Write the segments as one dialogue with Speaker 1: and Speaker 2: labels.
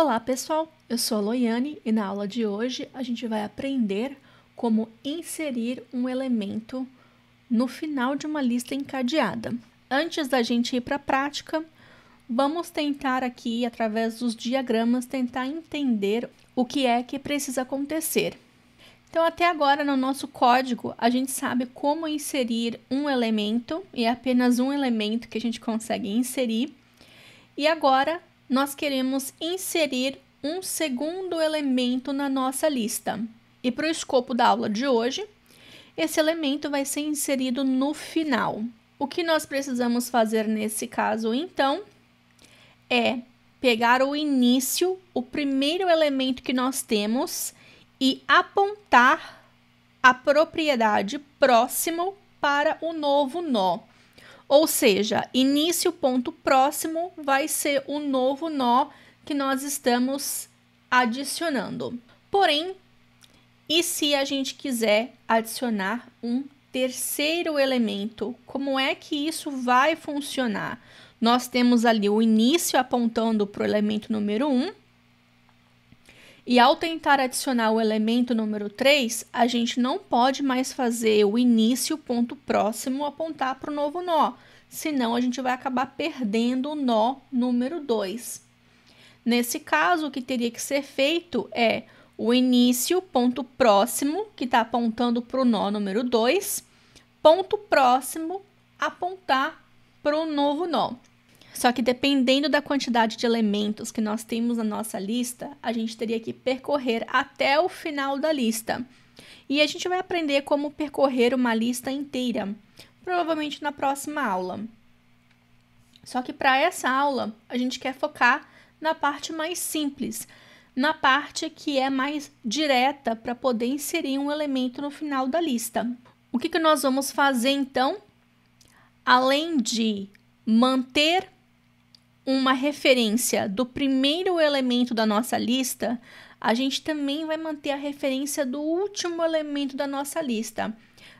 Speaker 1: Olá pessoal, eu sou a Loiane e na aula de hoje a gente vai aprender como inserir um elemento no final de uma lista encadeada. Antes da gente ir para a prática, vamos tentar aqui, através dos diagramas, tentar entender o que é que precisa acontecer. Então, até agora, no nosso código, a gente sabe como inserir um elemento, e é apenas um elemento que a gente consegue inserir. E agora, nós queremos inserir um segundo elemento na nossa lista. E para o escopo da aula de hoje, esse elemento vai ser inserido no final. O que nós precisamos fazer nesse caso, então, é pegar o início, o primeiro elemento que nós temos, e apontar a propriedade próximo para o novo nó. Ou seja, início ponto próximo vai ser o novo nó que nós estamos adicionando. Porém, e se a gente quiser adicionar um terceiro elemento, como é que isso vai funcionar? Nós temos ali o início apontando para o elemento número 1. E ao tentar adicionar o elemento número 3, a gente não pode mais fazer o início ponto próximo apontar para o novo nó, senão a gente vai acabar perdendo o nó número 2. Nesse caso, o que teria que ser feito é o início ponto próximo, que está apontando para o nó número 2, ponto próximo, apontar para o novo nó. Só que dependendo da quantidade de elementos que nós temos na nossa lista, a gente teria que percorrer até o final da lista. E a gente vai aprender como percorrer uma lista inteira, provavelmente na próxima aula. Só que para essa aula, a gente quer focar na parte mais simples, na parte que é mais direta para poder inserir um elemento no final da lista. O que nós vamos fazer então? Além de manter uma referência do primeiro elemento da nossa lista, a gente também vai manter a referência do último elemento da nossa lista.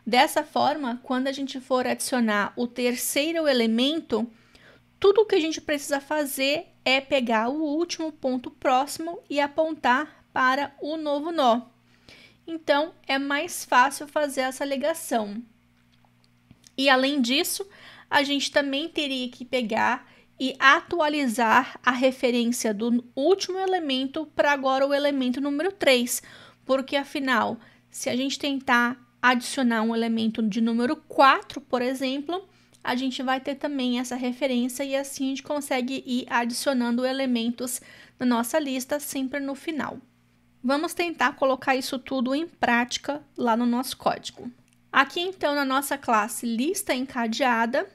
Speaker 1: Dessa forma, quando a gente for adicionar o terceiro elemento, tudo o que a gente precisa fazer é pegar o último ponto próximo e apontar para o novo nó. Então, é mais fácil fazer essa ligação. E além disso, a gente também teria que pegar e atualizar a referência do último elemento para agora o elemento número 3, porque afinal, se a gente tentar adicionar um elemento de número 4, por exemplo, a gente vai ter também essa referência e assim a gente consegue ir adicionando elementos na nossa lista sempre no final. Vamos tentar colocar isso tudo em prática lá no nosso código. Aqui então na nossa classe lista encadeada,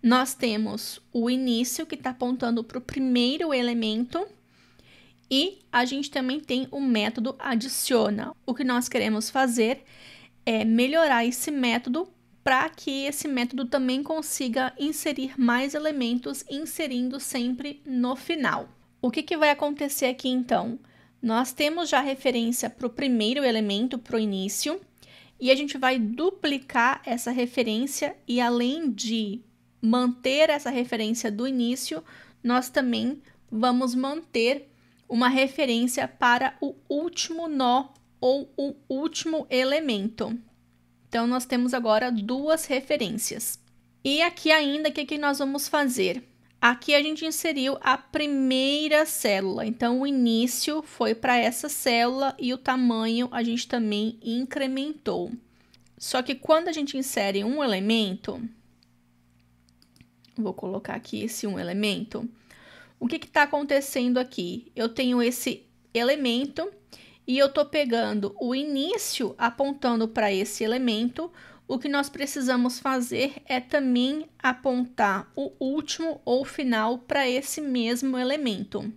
Speaker 1: nós temos o início que está apontando para o primeiro elemento e a gente também tem o método adiciona. O que nós queremos fazer é melhorar esse método para que esse método também consiga inserir mais elementos, inserindo sempre no final. O que vai acontecer aqui então? Nós temos já referência para o primeiro elemento, para o início, e a gente vai duplicar essa referência e além de manter essa referência do início, nós também vamos manter uma referência para o último nó ou o último elemento. Então, nós temos agora duas referências. E aqui ainda, o que nós vamos fazer? Aqui a gente inseriu a primeira célula, então o início foi para essa célula e o tamanho a gente também incrementou. Só que quando a gente insere um elemento, vou colocar aqui esse um elemento. O que está acontecendo aqui? Eu tenho esse elemento e eu estou pegando o início apontando para esse elemento. O que nós precisamos fazer é também apontar o último ou final para esse mesmo elemento.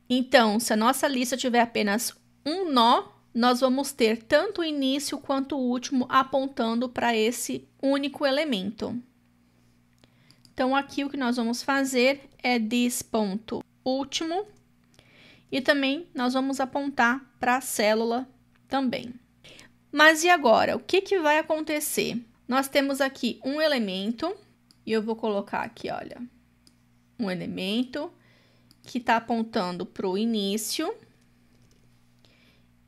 Speaker 1: Então, se a nossa lista tiver apenas um nó, nós vamos ter tanto o início quanto o último apontando para esse único elemento. Então, aqui o que nós vamos fazer é this.último e também nós vamos apontar para a célula também. Mas e agora? O que vai acontecer? Nós temos aqui um elemento e eu vou colocar aqui, olha, um elemento que está apontando para o início.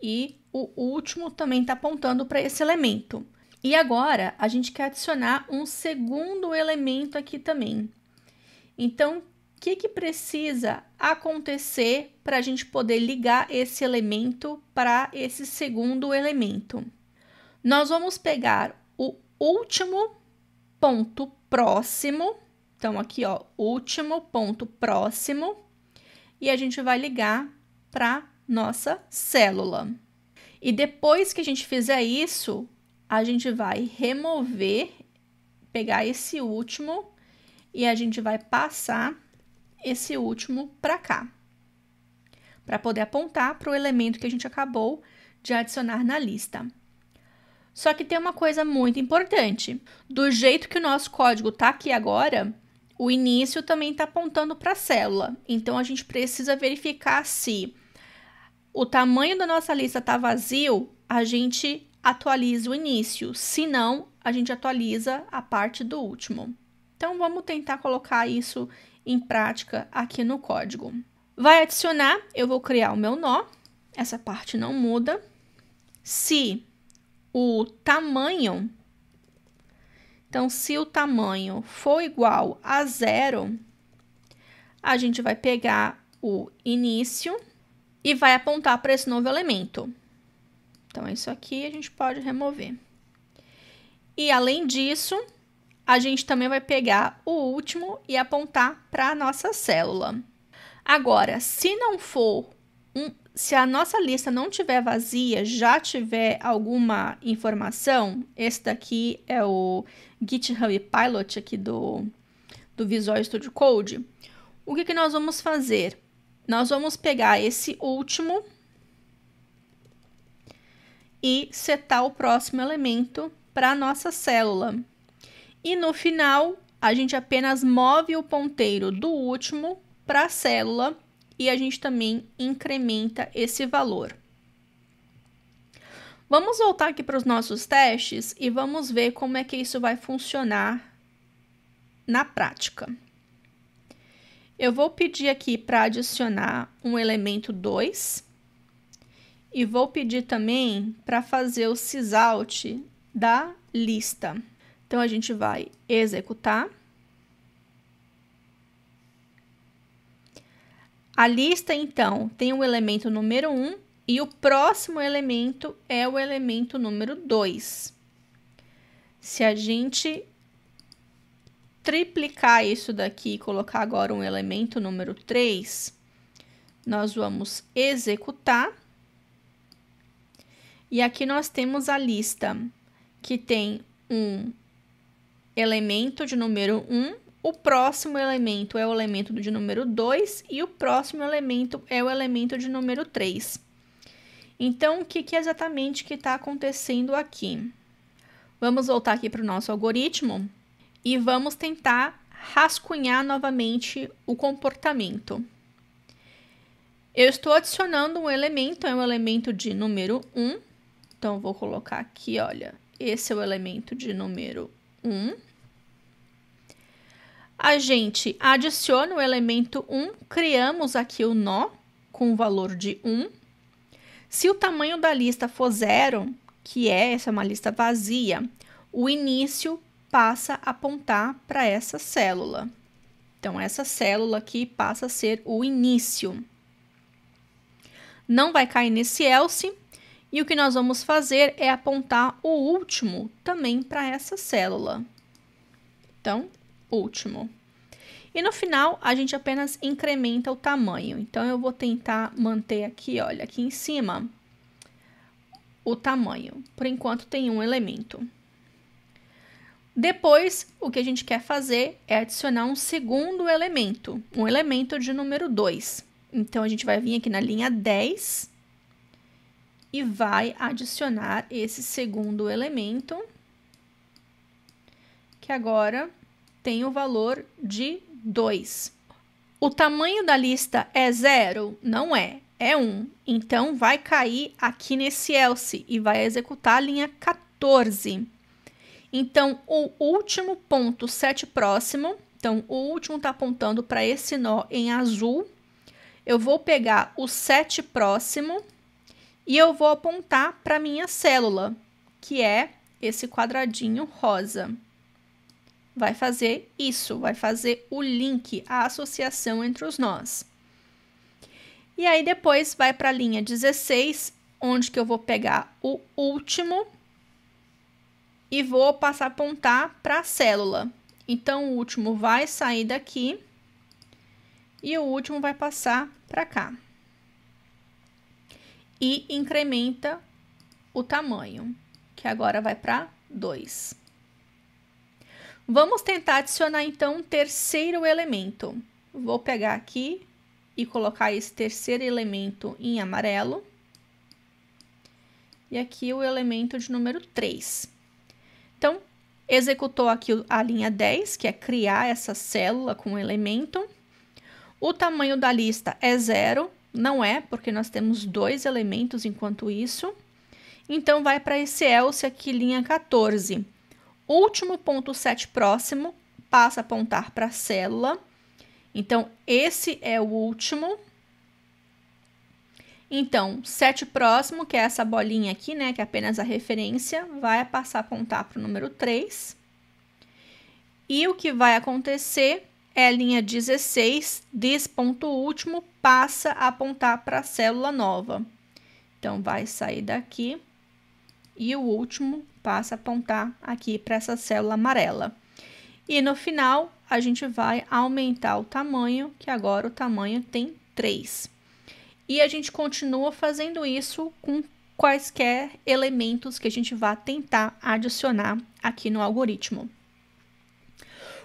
Speaker 1: E o último também está apontando para esse elemento. E agora, a gente quer adicionar um segundo elemento aqui também. Então, o que precisa acontecer para a gente poder ligar esse elemento para esse segundo elemento? Nós vamos pegar o último ponto próximo. Então, aqui, ó, último ponto próximo. E a gente vai ligar para nossa célula. E depois que a gente fizer isso, a gente vai remover, pegar esse último e a gente vai passar esse último para cá, para poder apontar para o elemento que a gente acabou de adicionar na lista. Só que tem uma coisa muito importante. Do jeito que o nosso código está aqui agora, o início também está apontando para a célula. Então, a gente precisa verificar se o tamanho da nossa lista está vazio, a gente atualiza o início. Se não, a gente atualiza a parte do último. Então, vamos tentar colocar isso em prática aqui no código. Vai adicionar, eu vou criar o meu nó. Essa parte não muda. Se o tamanho, então, se o tamanho for igual a 0, a gente vai pegar o início e vai apontar para esse novo elemento. Então, isso aqui a gente pode remover. E, além disso, a gente também vai pegar o último e apontar para a nossa célula. Agora, se não for se a nossa lista não tiver vazia, já tiver alguma informação, esse daqui é o GitHub Pilot aqui do Visual Studio Code, o que nós vamos fazer? Nós vamos pegar esse último e setar o próximo elemento para a nossa célula. E no final, a gente apenas move o ponteiro do último para a célula e a gente também incrementa esse valor. Vamos voltar aqui para os nossos testes e vamos ver como é que isso vai funcionar na prática. Eu vou pedir aqui para adicionar um elemento 2 e vou pedir também para fazer o sysout da lista. Então, a gente vai executar. A lista, então, tem o elemento número 1 e o próximo elemento é o elemento número 2. Se a gente triplicar isso daqui e colocar agora um elemento número 3, nós vamos executar. E aqui nós temos a lista que tem um elemento de número 1, o próximo elemento é o elemento de número 2 e o próximo elemento é o elemento de número 3. Então, o que exatamente que está acontecendo aqui? Vamos voltar aqui para o nosso algoritmo e vamos tentar rascunhar novamente o comportamento. Eu estou adicionando um elemento, é um elemento de número 1. Então, vou colocar aqui, olha, esse é o elemento de número 1. A gente adiciona o elemento 1, criamos aqui o nó com o valor de 1. Se o tamanho da lista for 0, essa é uma lista vazia, o início passa a apontar para essa célula. Então, essa célula aqui passa a ser o início. Não vai cair nesse else. E o que nós vamos fazer é apontar o último também para essa célula. Então, último. E no final, a gente apenas incrementa o tamanho. Então, eu vou tentar manter aqui, olha, aqui em cima, o tamanho. Por enquanto, tem um elemento. Depois, o que a gente quer fazer é adicionar um segundo elemento, um elemento de número 2. Então, a gente vai vir aqui na linha 10 e vai adicionar esse segundo elemento, que agora tem o valor de 2. O tamanho da lista é 0? Não é, é 1. Então, vai cair aqui nesse else e vai executar a linha 14. Então, o último ponto 7 próximo, então, o último está apontando para esse nó em azul. eu vou pegar o 7 próximo e eu vou apontar para minha célula, que é esse quadradinho rosa. Vai fazer isso, vai fazer o link, a associação entre os nós. E aí depois vai para a linha 16, onde que eu vou pegar o último e vou passar a apontar para a célula. Então, o último vai sair daqui e o último vai passar para cá. E incrementa o tamanho, que agora vai para 2. Vamos tentar adicionar, então, um terceiro elemento. Vou pegar aqui e colocar esse terceiro elemento em amarelo. E aqui o elemento de número 3. Então, executou aqui a linha 10, que é criar essa célula com um elemento. O tamanho da lista é 0, não é, porque nós temos 2 elementos enquanto isso. Então, vai para esse else aqui, linha 14. Último ponto 7 próximo, passa a apontar para a célula. Então, esse é o último. Então, 7 próximo, que é essa bolinha aqui, né, que é apenas a referência, vai passar a apontar para o número 3. E o que vai acontecer é a linha 16, desse ponto último, passa a apontar para a célula nova. Então, vai sair daqui e o último passa a apontar aqui para essa célula amarela. E no final, a gente vai aumentar o tamanho, que agora o tamanho tem 3. E a gente continua fazendo isso com quaisquer elementos que a gente vai tentar adicionar aqui no algoritmo.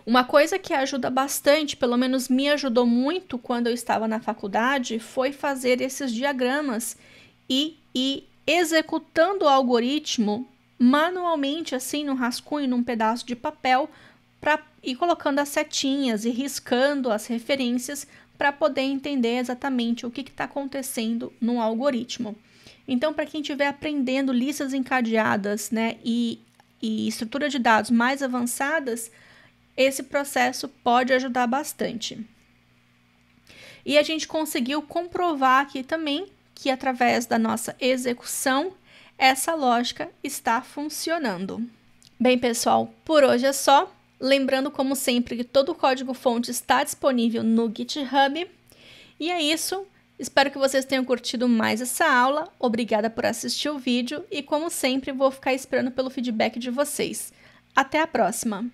Speaker 1: Uma coisa que ajuda bastante, pelo menos me ajudou muito quando eu estava na faculdade, foi fazer esses diagramas e ir executando o algoritmo manualmente, assim, no rascunho, num pedaço de papel, para ir colocando as setinhas e riscando as referências para poder entender exatamente o que está acontecendo no algoritmo. Então, para quem estiver aprendendo listas encadeadas, né, e estrutura de dados mais avançadas, esse processo pode ajudar bastante. E a gente conseguiu comprovar aqui também que, através da nossa execução, essa lógica está funcionando. Bem, pessoal, por hoje é só. Lembrando, como sempre, que todo o código-fonte está disponível no GitHub. E é isso. Espero que vocês tenham curtido mais essa aula. Obrigada por assistir o vídeo e, como sempre, vou ficar esperando pelo feedback de vocês. Até a próxima!